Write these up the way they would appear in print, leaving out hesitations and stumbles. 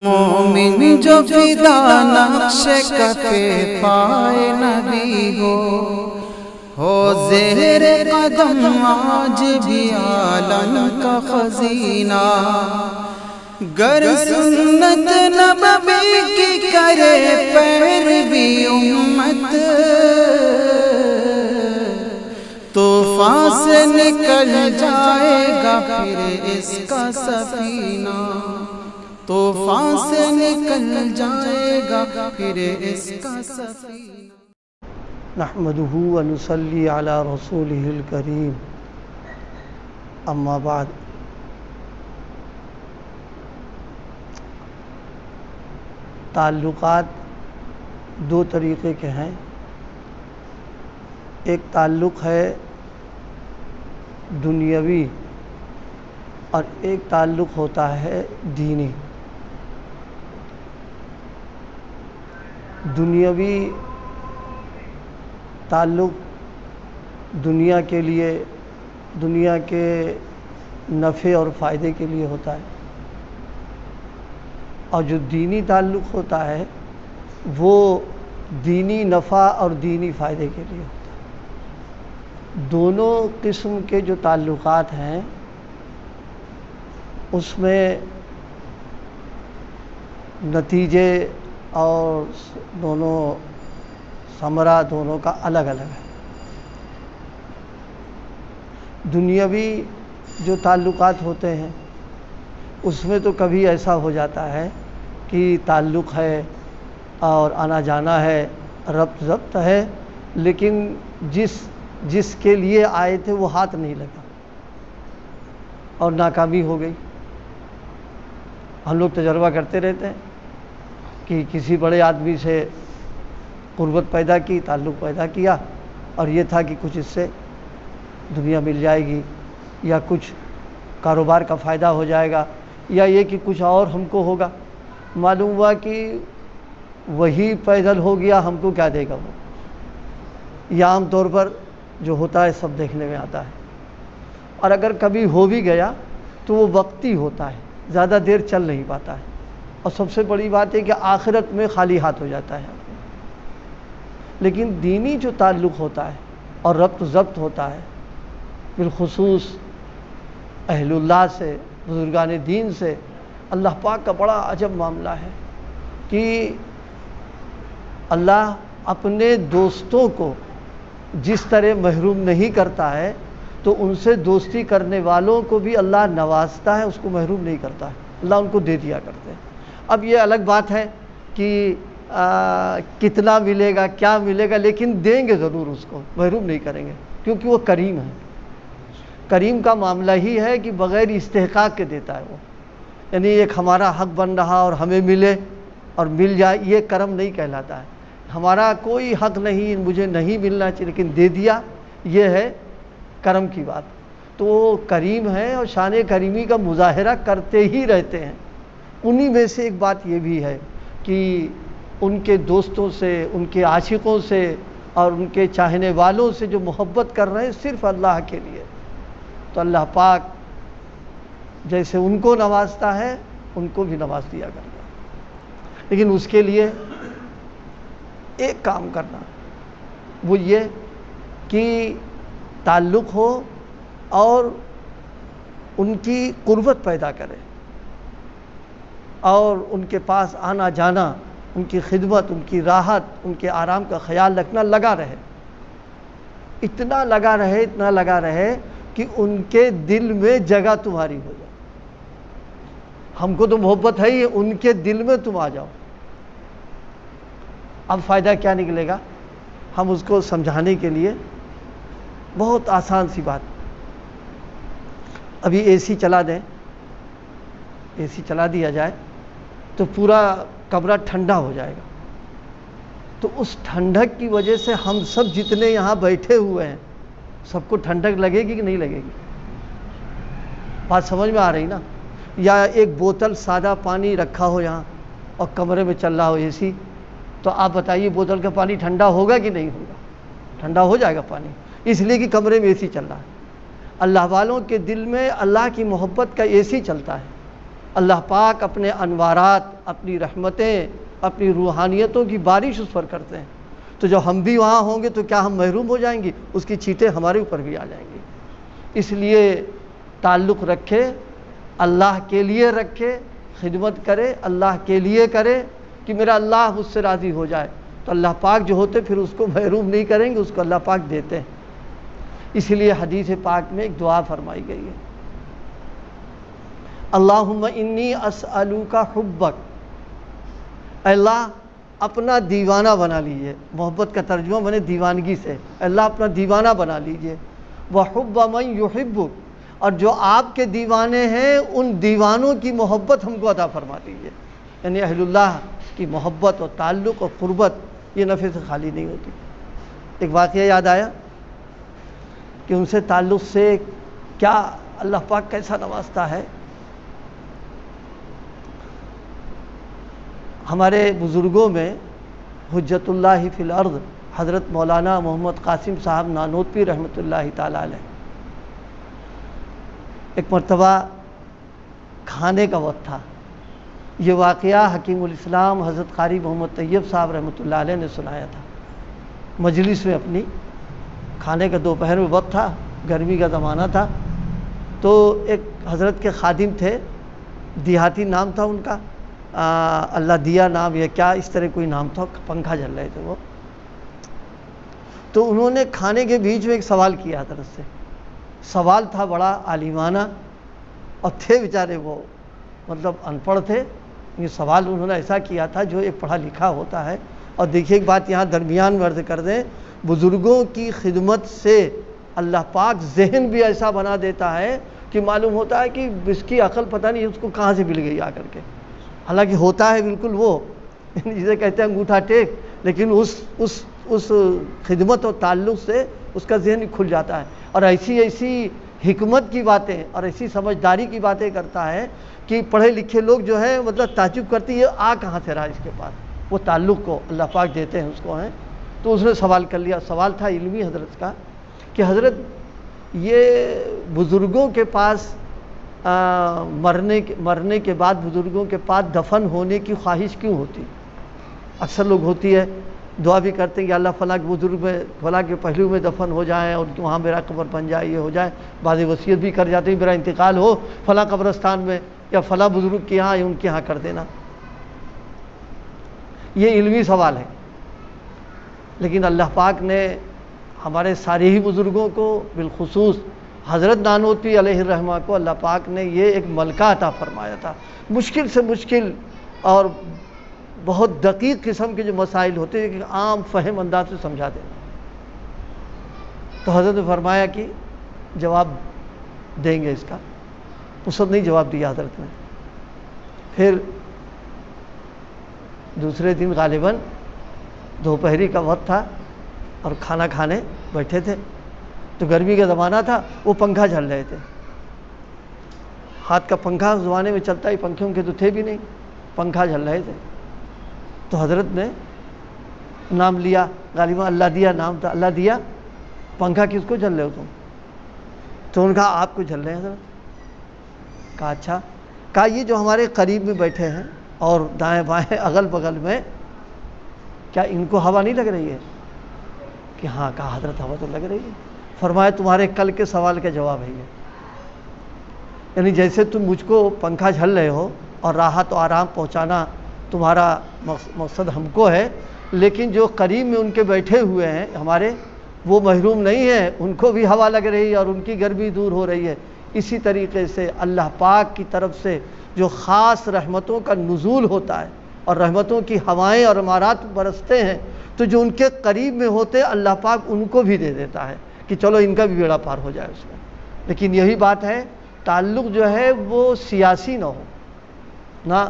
مومن جو فدا نقش کفے پائے نبی ہو زہر قدم آج بھی عالم کا خزینہ، گر سنت نبوی کی کرے پیروی امت، طوفان سے نکل جائے گا پھر اس کا سفینہ، طوفان سے نکل جائے گا پھر اس کا سفینہ۔ نحمدہ و نصلی علی رسولہ الکریم، اما بعد۔ تعلقات دو طریقے کے ہیں، ایک تعلق ہے دنیاوی اور ایک تعلق ہوتا ہے دینی۔ دنیاوی تعلق دنیا کے لیے، دنیا کے نفع اور فائدے کے لیے ہوتا ہے، اور جو دینی تعلق ہوتا ہے وہ دینی نفع اور دینی فائدے کے لیے ہوتا ہے۔ دونوں قسم کے جو تعلقات ہیں اس میں نتیجے اور دونوں ثمرہ دونوں کا الگ الگ ہے۔ دنیاوی جو تعلقات ہوتے ہیں اس میں تو کبھی ایسا ہو جاتا ہے کہ تعلق ہے اور آنا جانا ہے، ربط ضبط ہے، لیکن جس کے لیے آئے تھے وہ ہاتھ نہیں لگا اور ناکامی ہو گئی۔ ہم لوگ تجربہ کرتے رہتے ہیں کہ کسی بڑے آدمی سے قربت پیدا کی، تعلق پیدا کیا، اور یہ تھا کہ کچھ اس سے دنیا مل جائے گی، یا کچھ کاروبار کا فائدہ ہو جائے گا، یا یہ کہ کچھ اور ہم کو ہوگا۔ معلوم ہوا کہ وہی پیدل ہو گیا، ہم کو کیا دے گا وہ۔ یہ عام طور پر جو ہوتا ہے سب دیکھنے میں آتا ہے، اور اگر کبھی ہو بھی گیا تو وہ وقتی ہوتا ہے، زیادہ دیر چل نہیں پاتا ہے، اور سب سے بڑی بات ہے کہ آخرت میں خالی ہاتھ ہو جاتا ہے۔ لیکن دینی جو تعلق ہوتا ہے اور ربط ضبط ہوتا ہے، بالخصوص اہل اللہ سے، بزرگان دین سے، اللہ پاک کا بڑا عجب معاملہ ہے کہ اللہ اپنے دوستوں کو جس طرح محروم نہیں کرتا ہے تو ان سے دوستی کرنے والوں کو بھی اللہ نوازتا ہے، اس کو محروم نہیں کرتا ہے، اللہ ان کو دے دیا کرتے ہیں۔ اب یہ الگ بات ہے کہ کتنا ملے گا، کیا ملے گا، لیکن دیں گے ضرور، اس کو محروم نہیں کریں گے، کیونکہ وہ کریم ہے۔ کریم کا معاملہ ہی ہے کہ بغیر استحقاق کے دیتا ہے وہ، یعنی ایک ہمارا حق بن رہا اور ہمیں ملے اور مل جائے، یہ کرم نہیں کہلاتا ہے۔ ہمارا کوئی حق نہیں، مجھے نہیں ملنا چاہیے لیکن دے دیا، یہ ہے کرم کی بات۔ تو وہ کریم ہے اور شان کریمی کا مظاہرہ کرتے ہی رہتے ہیں۔ انہی میں سے ایک بات یہ بھی ہے کہ ان کے دوستوں سے، ان کے عاشقوں سے اور ان کے چاہنے والوں سے جو محبت کر رہے ہیں صرف اللہ کے لیے، تو اللہ پاک جیسے ان کو نوازتا ہے ان کو بھی نواز دیا کرتا ہے۔ لیکن اس کے لیے ایک کام کرنا، وہ یہ کہ تعلق ہو اور ان کی قربت پیدا کرے، اور ان کے پاس آنا جانا، ان کی خدمت، ان کی راحت، ان کے آرام کا خیال رکھنا لگا رہے، اتنا لگا رہے، اتنا لگا رہے کہ ان کے دل میں جگہ تمہاری ہو جائے۔ ہم کو تو محبت ہے ہی، ان کے دل میں تم آ جاؤ۔ اب فائدہ کیا نکلے گا؟ ہم اس کو سمجھانے کے لیے بہت آسان سی بات، ابھی اے سی چلا دیں، اے سی چلا دیا جائے تو پورا کمرہ ٹھنڈا ہو جائے گا، تو اس ٹھنڈک کی وجہ سے ہم سب جتنے یہاں بیٹھے ہوئے ہیں سب کو ٹھنڈک لگے گی کہ نہیں لگے گی؟ بات سمجھ میں آ رہی نا؟ یا ایک بوتل سادہ پانی رکھا ہو یہاں اور کمرے میں چل رہا ہو اے سی، تو آپ بتائیے بوتل کا پانی ٹھنڈا ہوگا کہ نہیں ہوگا؟ ٹھنڈا ہو جائے گا پانی، اس لیے کہ کمرے میں اے سی چل رہا ہے۔ اللہ والوں کے دل میں اللہ کی محبت کا اے سی چلتا ہے، اللہ پاک اپنے انوارات، اپنی رحمتیں، اپنی روحانیتوں کی بارش اس پر کرتے ہیں. تو جب ہم بھی وہاں ہوں گے تو کیا ہم محروم ہو جائیں گے؟ اس کی چیٹیں ہمارے اوپر بھی آ جائیں گی. اس لیے تعلق رکھے، اللہ کے لیے رکھے، خدمت کرے، اللہ کے لیے کرے کہ میرا اللہ مجھ سے راضی ہو جائے. تو اللہ پاک جو ہوتے پھر اس کو محروم نہیں کریں گے، اس کو اللہ پاک دیتے ہیں. اس لیے حدیث پاک میں ایک دعا فرمائی گئی ہے، اللہم انی اسألوک حبک. اے اللہ اپنا دیوانہ بنا لیجئے. محبت کا ترجمہ بنے دیوانگی سے. اللہ اپنا دیوانہ بنا لیجئے. وحب من یحبک، اور جو آپ کے دیوانے ہیں ان دیوانوں کی محبت ہم کو عطا فرما دیجئے. یعنی اہل اللہ کی محبت اور تعلق اور قربت یہ نفع سے خالی نہیں ہوتی. ایک واقعہ یاد آیا کہ ان سے تعلق سے کیا اللہ پاک کیسا نوازتا ہے. ہمارے بزرگوں میں حجت اللہ فی الارض حضرت مولانا محمد قاسم صاحب نانوتوی رحمۃ اللہ تعالی علیہ، ایک مرتبہ کھانے کا وقت تھا. یہ واقعہ حکیم الاسلام حضرت قاری محمد طیب صاحب رحمۃ اللہ علیہ نے سنایا تھا مجلس میں. اپنی کھانے کا دوپہر میں وقت تھا، گرمی کا زمانہ تھا. تو ایک حضرت کے خادم تھے، دیہاتی نام تھا ان کا، اللہ دیا نام یا کیا اس طرح کوئی نام تھا. پنکھا جل رہے تھے وہ. تو انہوں نے کھانے کے بیچ میں ایک سوال کیا حضرت سے. سوال تھا بڑا عالمانہ، اور تھے بیچارے وہ مطلب ان پڑھ تھے. یہ سوال انہوں نے ایسا کیا تھا جو ایک پڑھا لکھا ہوتا ہے. اور دیکھیے ایک بات یہاں درمیان میں عرض کر دیں، بزرگوں کی خدمت سے اللہ پاک ذہن بھی ایسا بنا دیتا ہے کہ معلوم ہوتا ہے کہ اس کی عقل پتہ نہیں اس کو کہاں سے مل گئی آ کر کے. حالانکہ ہوتا ہے بالکل وہ جسے کہتے ہیں انگوٹھا ٹیک، لیکن اس خدمت اور تعلق سے اس کا ذہن کھل جاتا ہے، اور ایسی حکمت کی باتیں اور ایسی سمجھداری کی باتیں کرتا ہے کہ پڑھے لکھے لوگ جو ہے مطلب تعجب کرتے ہیں یہ آ کہاں سے رہا اس کے پاس. وہ تعلق کو اللہ پاک دیتے ہیں اس کو ہیں. تو اس نے سوال کر لیا. سوال تھا علمی حضرت کا کہ حضرت یہ بزرگوں کے پاس مرنے کے بعد بزرگوں کے پاس دفن ہونے کی خواہش کیوں ہوتی؟ اکثر لوگ ہوتی ہے، دعا بھی کرتے ہیں کہ اللہ فلاں کے بزرگ میں فلاں کے پہلو میں دفن ہو جائیں اور وہاں میرا قبر بن جائے، یہ ہو جائے. بعض وصیت بھی کر جاتے ہیں میرا انتقال ہو فلاں قبرستان میں یا فلاں بزرگ کے یہاں یا ان کے یہاں کر دینا. یہ علمی سوال ہے، لیکن اللہ پاک نے ہمارے سارے ہی بزرگوں کو، بالخصوص حضرت نانوتوی علیہ الرحمہ کو اللہ پاک نے یہ ایک ملکہ عطا فرمایا تھا. مشکل سے مشکل اور بہت دقیق قسم کے جو مسائل ہوتے ہیں کہ عام فہم انداز سے سمجھا دینا. تو حضرت نے فرمایا کہ جواب دیں گے اس کا. اس وقت نہیں جواب دیا حضرت نے. پھر دوسرے دن غالباً دوپہری کا وقت تھا اور کھانا کھانے بیٹھے تھے. تو گرمی کا زمانہ تھا، وہ پنکھا جھل رہے تھے. ہاتھ کا پنکھا اس زمانے میں چلتا ہی، پنکھے ان کے تو تھے بھی نہیں، پنکھا جھل رہے تھے. تو حضرت نے نام لیا، غالباً اللہ دیا نام تھا. اللہ دیا پنکھا کس کو جھل رہے ہو تم؟ تو انہوں نے کہا آپ کو جھل رہے ہیں حضرت. کہا اچھا. کہا یہ جو ہمارے قریب میں بیٹھے ہیں اور دائیں بائیں اگل بغل میں، کیا ان کو ہوا نہیں لگ رہی ہے؟ کہ ہاں. کہا حضرت ہوا تو لگ رہی ہے. فرمایا تمہارے کل کے سوال کا جواب ہے یہ. یعنی جیسے تم مجھ کو پنکھا جھل رہے ہو اور راحت و آرام پہنچانا تمہارا مقصد ہم کو ہے، لیکن جو قریب میں ان کے بیٹھے ہوئے ہیں ہمارے، وہ محروم نہیں ہیں، ان کو بھی ہوا لگ رہی ہے اور ان کی گرمی دور ہو رہی ہے. اسی طریقے سے اللہ پاک کی طرف سے جو خاص رحمتوں کا نزول ہوتا ہے اور رحمتوں کی ہوائیں اور امارات برستے ہیں، تو جو ان کے قریب میں ہوتے اللہ پاک ان کو بھی دے دیتا ہے کہ چلو ان کا بھی بیڑا پار ہو جائے اس میں. لیکن یہی بات ہے، تعلق جو ہے وہ سیاسی نہ ہو نہ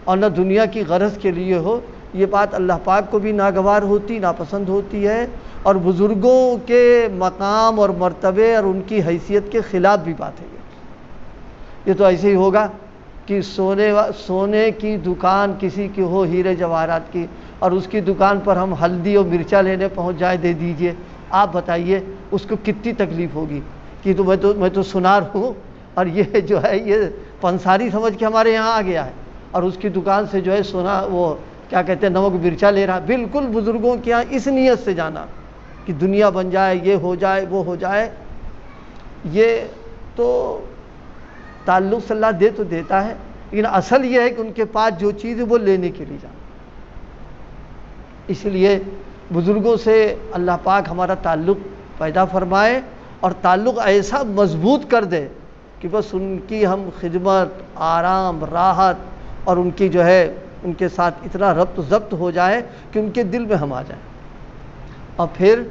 اور نہ دنیا کی غرض کے لیے ہو. یہ بات اللہ پاک کو بھی ناگوار ہوتی، ناپسند ہوتی ہے، اور بزرگوں کے مقام اور مرتبے اور ان کی حیثیت کے خلاف بھی بات ہے. یہ تو ایسے ہی ہوگا کہ سونے کی دکان کسی کی ہو ہیرے جواہرات کی، اور اس کی دکان پر ہم ہلدی اور مرچا لینے پہنچ جائیں، دے دیجئے. آپ بتائیے اس کو کتنی تکلیف ہوگی کہ میں تو سنار ہوں اور یہ جو ہے یہ پنساری سمجھ کے ہمارے یہاں آ گیا ہے اور اس کی دکان سے جو ہے سونا وہ کیا کہتے ہیں نمک مرچا لے رہا. بالکل بزرگوں کے یہاں اس نیت سے جانا کہ دنیا بن جائے، یہ ہو جائے، وہ ہو جائے. یہ تو تعلق سے اللہ دے تو دیتا ہے، لیکن اصل یہ ہے کہ ان کے پاس جو چیز ہے وہ لینے کے لیے جانا. اس لیے بزرگوں سے اللہ پاک ہمارا تعلق پیدا فرمائے اور تعلق ایسا مضبوط کر دے کہ بس ان کی ہم خدمت، آرام، راحت اور ان کی جو ہے ان کے ساتھ اتنا ربط و ضبط ہو جائے کہ ان کے دل میں ہم آ جائیں. اور پھر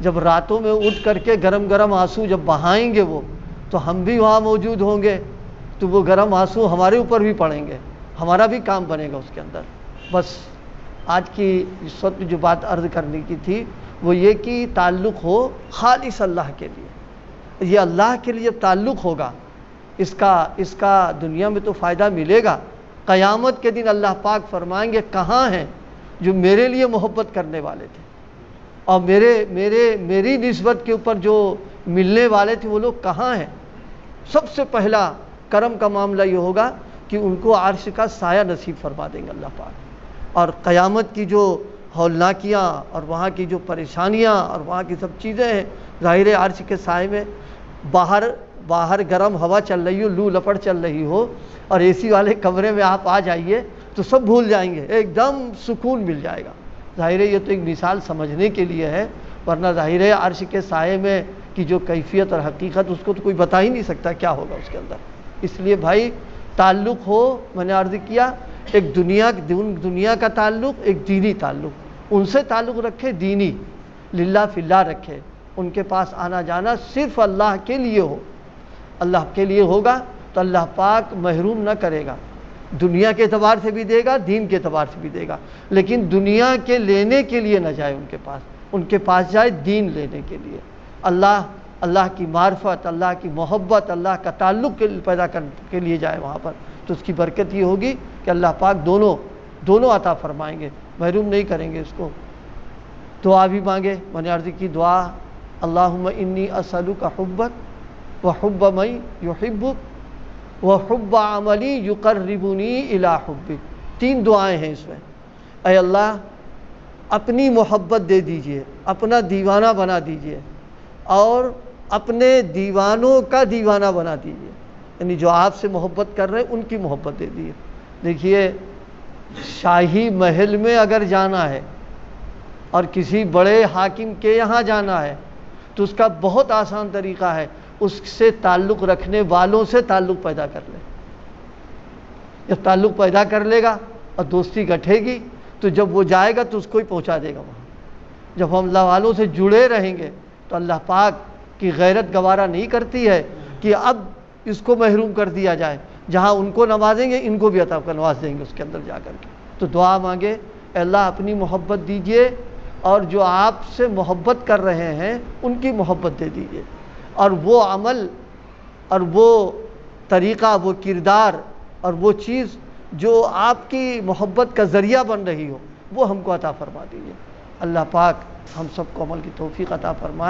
جب راتوں میں اٹھ کر کے گرم گرم آنسو جب بہائیں گے وہ، تو ہم بھی وہاں موجود ہوں گے، تو وہ گرم آنسو ہمارے اوپر بھی پڑیں گے، ہمارا بھی کام بنے گا اس کے اندر. بس آج کی اس وقت جو بات عرض کرنے کی تھی وہ یہ کہ تعلق ہو خالص اللہ کے لیے. یہ اللہ کے لیے تعلق ہوگا، اس کا دنیا میں تو فائدہ ملے گا. قیامت کے دن اللہ پاک فرمائیں گے کہاں ہیں جو میرے لیے محبت کرنے والے تھے اور میری نسبت کے اوپر جو ملنے والے تھے وہ لوگ کہاں ہیں. سب سے پہلا کرم کا معاملہ یہ ہوگا کہ ان کو عرش کا سایہ نصیب فرما دیں گے اللہ پاک. اور قیامت کی جو ہولناکیاں اور وہاں کی جو پریشانیاں اور وہاں کی سب چیزیں ہیں، ظاہر عرش کے سائے میں باہر گرم ہوا چل رہی ہو، لو لپڑ چل رہی ہو اور اے سی والے کمرے میں آپ آ جائیے تو سب بھول جائیں گے، ایک دم سکون مل جائے گا. ظاہر ہے یہ تو ایک مثال سمجھنے کے لیے ہے، ورنہ ظاہر ہے عرش کے سائے میں کی جو کیفیت اور حقیقت اس کو تو کوئی بتا ہی نہیں سکتا کیا ہوگا اس کے اندر. اس لیے بھائی تعلق ہو، میں نے عرض کیا ایک دنیا کا تعلق، ایک دینی تعلق. ان سے تعلق رکھے دینی، للہ فی اللہ رکھے. ان کے پاس آنا جانا صرف اللہ کے لیے ہو. اللہ کے لیے ہوگا تو اللہ پاک محروم نہ کرے گا. دنیا کے اعتبار سے بھی دے گا، دین کے اعتبار سے بھی دے گا، لیکن دنیا کے لینے کے لیے نہ جائے ان کے پاس جائے دین لینے کے لیے. اللہ کی معرفت، اللہ کی محبت، اللہ کا تعلق پیدا کرنے کے لیے جائے وہاں پر. تو اس کی برکت یہ ہوگی کہ اللہ پاک دونوں عطا فرمائیں گے، محروم نہیں کریں گے اس کو. دعا بھی مانگے، میں نے عرض کی دعا اللہم انی اسألک حبک وحب من یحبک وحب عملی یقربنی الی حبک. 3 دعائیں ہیں اس میں. اے اللہ اپنی محبت دے دیجئے، اپنا دیوانہ بنا دیجئے اور اپنے دیوانوں کا دیوانہ بنا دیجئے. یعنی جو آپ سے محبت کر رہے ہیں ان کی محبت دے دیجئے. دیکھیے شاہی محل میں اگر جانا ہے اور کسی بڑے حاکم کے یہاں جانا ہے تو اس کا بہت آسان طریقہ ہے، اس سے تعلق رکھنے والوں سے تعلق پیدا کر لے. جب تعلق پیدا کر لے گا اور دوستی گٹھے گی تو جب وہ جائے گا تو اس کو ہی پہنچا دے گا وہاں. جب ہم اللہ والوں سے جڑے رہیں گے تو اللہ پاک کی غیرت گوارا نہیں کرتی ہے کہ اب اس کو محروم کر دیا جائے. جہاں ان کو نوازیں گے ان کو بھی عطا نواز دیں گے اس کے اندر جا کر کے. تو دعا مانگے اے اللہ اپنی محبت دیجئے اور جو آپ سے محبت کر رہے ہیں ان کی محبت دے دیجئے، اور وہ عمل اور وہ طریقہ، وہ کردار اور وہ چیز جو آپ کی محبت کا ذریعہ بن رہی ہو وہ ہم کو عطا فرما دیجئے. اللہ پاک ہم سب کو عمل کی توفیق عطا فرمائے.